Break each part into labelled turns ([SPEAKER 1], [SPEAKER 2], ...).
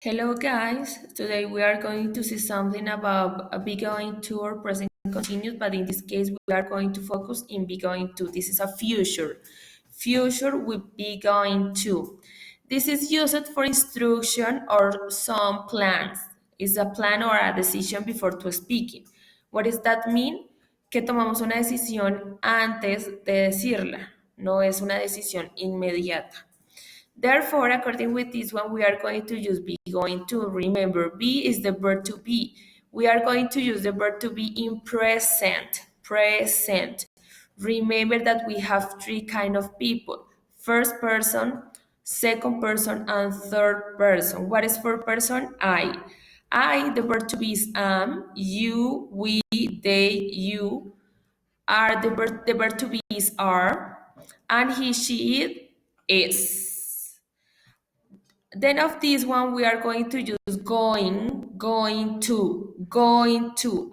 [SPEAKER 1] Hello guys, today we are going to see something about a be going to or present continuous, but in this case we are going to focus in be going to. This is a future. Future with be going to. This is used for instruction or some plans. It's a plan or a decision before to speaking. What does that mean? Que tomamos una decisión antes de decirla. No es una decisión inmediata. Therefore, according with this one, we are going to use be going to. Remember, be is the verb to be. We are going to use the verb to be in present. Present. Remember that we have three kind of people. First person, second person, and third person. What is first person? I. The verb to be is am. You, we, they, you. Are, the verb to be is are. And he, she, it is. Then of this one, we are going to use going to,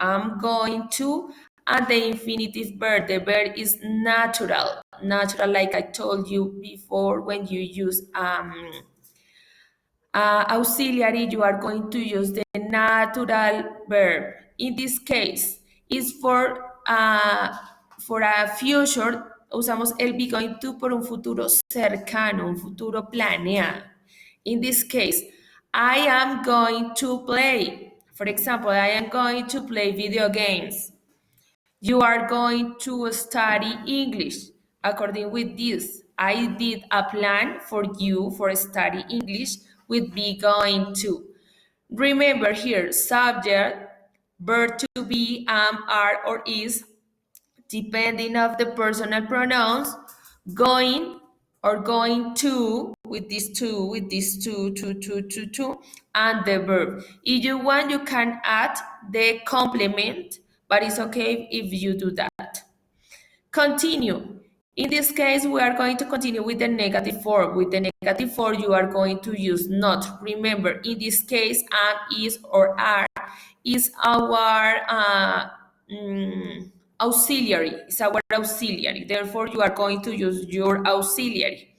[SPEAKER 1] I'm going to, and the infinitive verb. The verb is natural, like I told you before. When you use auxiliary, you are going to use the natural verb. In this case, is for a future, usamos el be going to por un futuro cercano, un futuro planeado. In this case, I am going to play. For example, I am going to play video games. You are going to study English. According with this, I did a plan for you for study English with be going to. Remember here, subject, verb to be, am, are, or is, depending of the personal pronouns, going or going to, with this two, and the verb. If you want, you can add the complement, but it's okay if you do that. Continue. In this case, we are going to continue with the negative form. With the negative form, you are going to use not. Remember, in this case, am, is, or are is our auxiliary. It's our auxiliary. Therefore, you are going to use your auxiliary.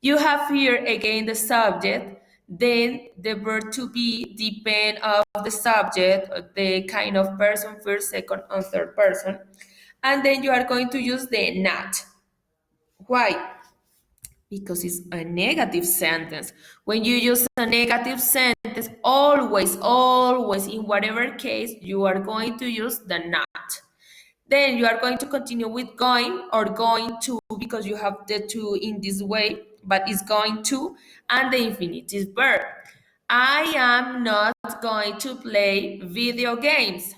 [SPEAKER 1] You have here again the subject, then the verb to be depend of the subject, the kind of person, first, second, and third person. And then you are going to use the not. Why? Because it's a negative sentence. When you use a negative sentence, always, in whatever case, you are going to use the not. Then you are going to continue with going or going to, because you have the two in this way, but it's going to, and the infinitive verb. I am not going to play video games.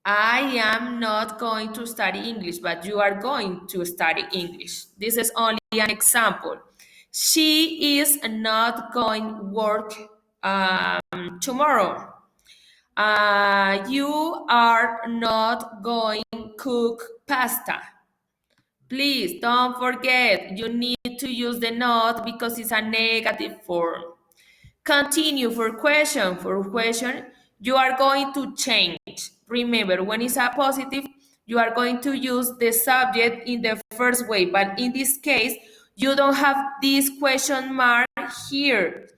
[SPEAKER 1] I am not going to study English, but you are going to study English. This is only an example. She is not going work tomorrow. You are not going cook pasta. Please don't forget, you need to use the not because it's a negative form. Continue for question. For question, you are going to change. Remember, when it's a positive, you are going to use the subject in the first way. But in this case, you don't have this question mark here.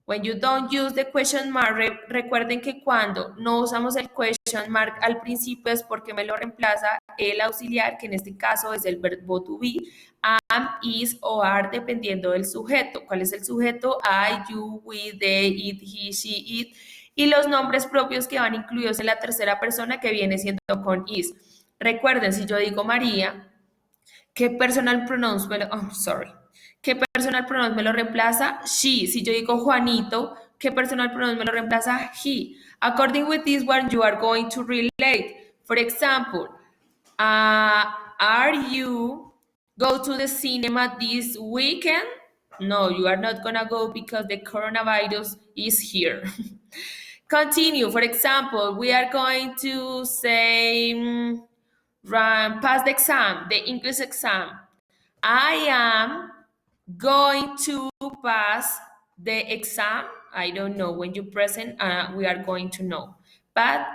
[SPEAKER 1] When you don't use the question mark, recuerden que cuando no usamos el question mark al principio es porque me lo reemplaza el auxiliar, que en este caso es el verbo to be, am, is o are, dependiendo del sujeto. ¿Cuál es el sujeto? I, you, we, they, it, he, she, it. Y los nombres propios que van incluidos en la tercera persona, que viene siendo con is. Recuerden, si yo digo María, ¿qué personal pronouns me lo... Oh, sorry. ¿Qué personal pronouns me lo reemplaza? She. Si yo digo Juanito, ¿qué personal pronouns me lo reemplaza? He. According with this one, you are going to relate. For example, are you go to the cinema this weekend? No, you are not gonna go because the coronavirus is here. Continue. For example, we are going to say, pass the exam, the English exam. I am going to pass the exam. I don't know. When you present, we are going to know. But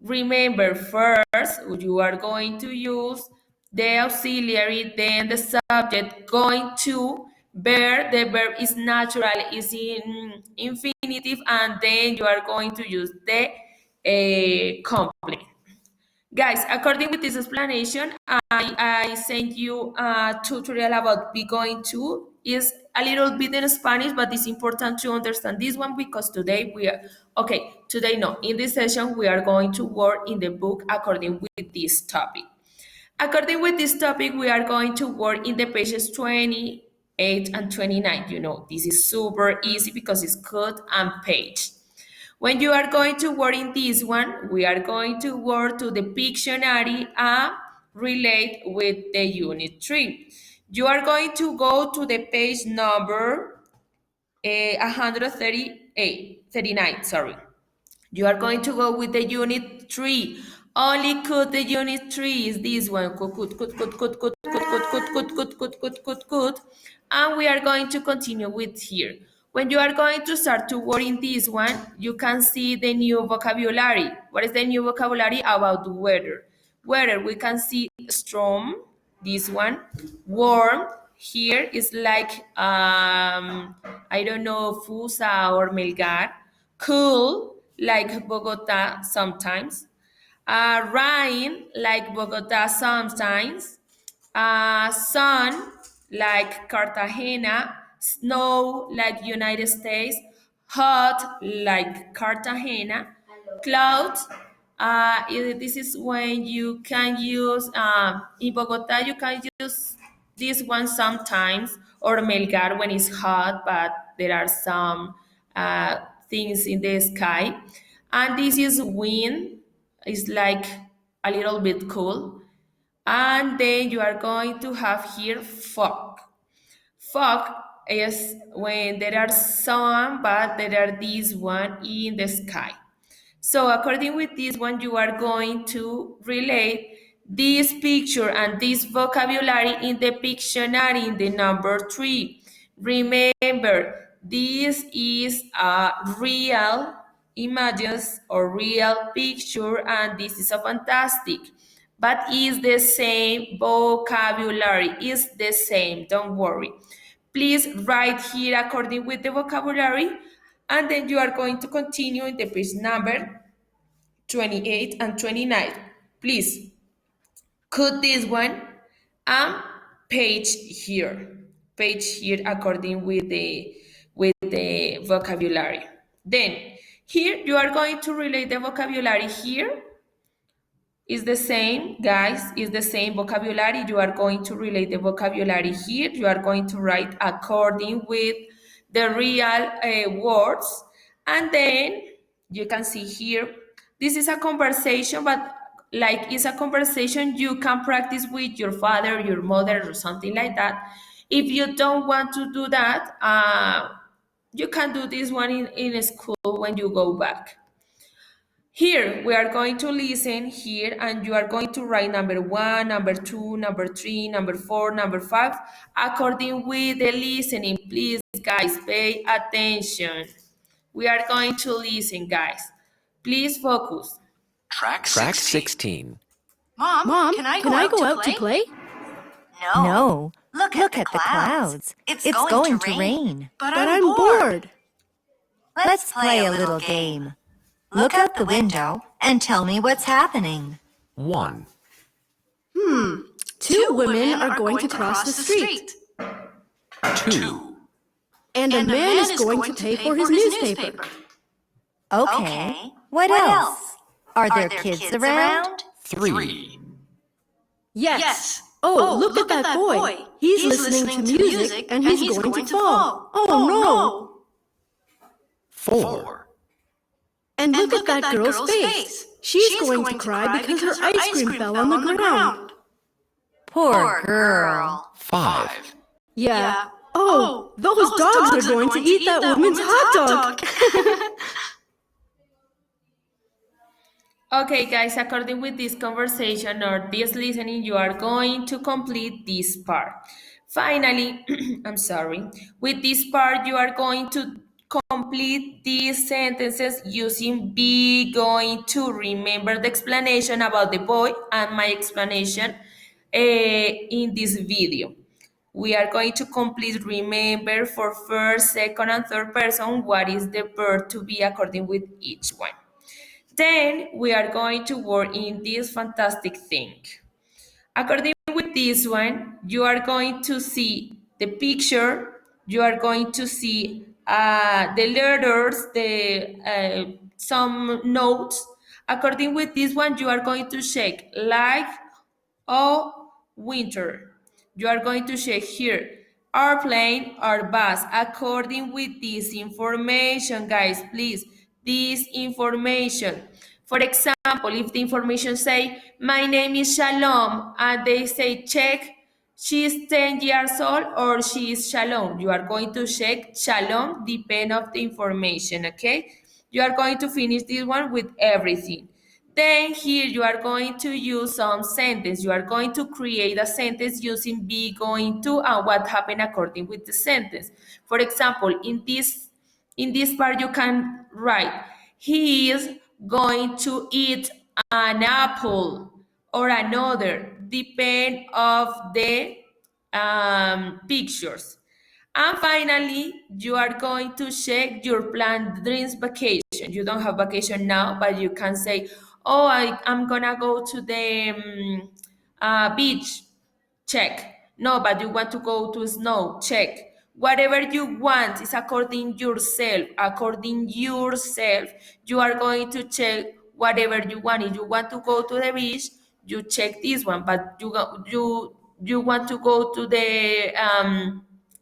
[SPEAKER 1] remember, first, you are going to use the auxiliary, then the subject, going to, Bear, the verb is natural, is in infinitive, and then you are going to use the complement. Guys, according with this explanation, I sent you a tutorial about be going to. Is a little bit in Spanish, but it's important to understand this one because today we are, okay, today no, in this session we are going to work in the book according with this topic. According with this topic, we are going to work in the pages 28 and 29. You know, this is super easy because it's cut and page. When you are going to work in this one, we are going to work to the Pictionary and relate with the unit 3. You are going to go to the page number 138, 39, sorry. You are going to go with the unit 3. Only cut the unit 3 is this one. Cut. And we are going to continue with here. When you are going to start to work in this one, you can see the new vocabulary. What is the new vocabulary about weather? Weather, we can see storm, this one. Warm, here is like, I don't know, Fusa or Melgar. Cool, like Bogota sometimes. Rain, like Bogota sometimes. Sun, like Cartagena. Snow, like United States. Hot, like Cartagena. Clouds, this is when you can use, in Bogota, you can use this one sometimes, or Melgar when it's hot, but there are some things in the sky. And this is wind, it's like a little bit cool. And then you are going to have here fog. Fog is when there are some, but there are these one in the sky. So according with this one, you are going to relate this picture and this vocabulary in the Pictionary in the number 3. Remember, this is a real images or real picture, and this is a fantastic. But is the same vocabulary, is the same, don't worry. Please write here according with the vocabulary, and then you are going to continue in the page number 28 and 29. Please cut this one and page here. Page here according with the vocabulary. Then here you are going to relate the vocabulary here. Is the same, guys, is the same vocabulary. You are going to relate the vocabulary here. You are going to write according with the real words. And then you can see here, this is a conversation, but like it's a conversation you can practice with your father, your mother, or something like that. If you don't want to do that, you can do this one in school when you go back. Here, we are going to listen here, and you are going to write number 1, number 2, number 3, number 4, number 5, according with the listening. Please, guys, pay attention. We are going to listen, guys. Please focus.
[SPEAKER 2] Track 16.
[SPEAKER 3] Mom, can I go out to play?
[SPEAKER 4] No. Look at the clouds. It's going to rain.
[SPEAKER 3] But I'm bored.
[SPEAKER 4] Let's play a little game. Look out the window and tell me what's happening.
[SPEAKER 2] 1.
[SPEAKER 3] Two women are going to cross the street.
[SPEAKER 2] 2.
[SPEAKER 3] And a man is going to pay for his newspaper.
[SPEAKER 4] Okay. What else? Are there kids around?
[SPEAKER 2] 3.
[SPEAKER 3] Yes. Oh, look at that boy. He's listening to music and he's going to fall. Oh, no.
[SPEAKER 2] 4.
[SPEAKER 3] And look at that girl's face. She's going to cry because her ice cream fell on the ground.
[SPEAKER 4] Poor girl.
[SPEAKER 2] 5.
[SPEAKER 3] Yeah. Oh, those dogs are going to eat that woman's hot dog.
[SPEAKER 1] Okay, guys, according with this conversation or this listening, you are going to complete this part. Finally, I'm sorry, with this part, you are going to complete these sentences using be going to. Remember the explanation about the boy and my explanation in this video. We are going to complete remember for first, second, and third person what is the verb to be according with each one. Then we are going to work in this fantastic thing. According with this one, you are going to see the picture, you are going to see the letters, some notes. According with this one, you are going to check like or winter. You are going to check here airplane or bus according with this information, guys, please. This information. For example, if the information say, my name is Shalom, and they say check, she is 10 years old or she is Shalom. You are going to check Shalom, depend of the information, okay? You are going to finish this one with everything. Then here you are going to use some sentence. You are going to create a sentence using be, going to, and what happened according with the sentence. For example, in this part you can write, he is going to eat an apple or another, depend of the pictures. And finally, you are going to check your planned dreams vacation. You don't have vacation now, but you can say, oh, I'm gonna go to the beach. Check. No, but you want to go to snow. Check. Whatever you want is according yourself. According yourself, you are going to check whatever you want. If you want to go to the beach, you check this one. But you want to go to the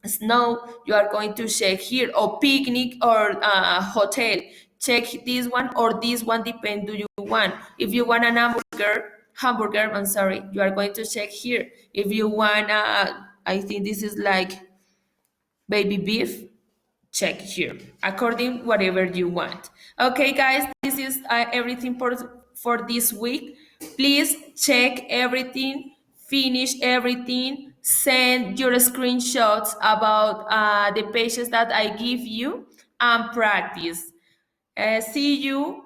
[SPEAKER 1] snow, you are going to check here, or picnic or hotel. Check this one or this one, depend do you want. If you want an hamburger, I'm sorry, you are going to check here. If you want, I think this is like baby beef, check here according whatever you want. Okay, guys, this is everything for this week. Please check everything, finish everything, send your screenshots about the pages that I give you, and practice. See you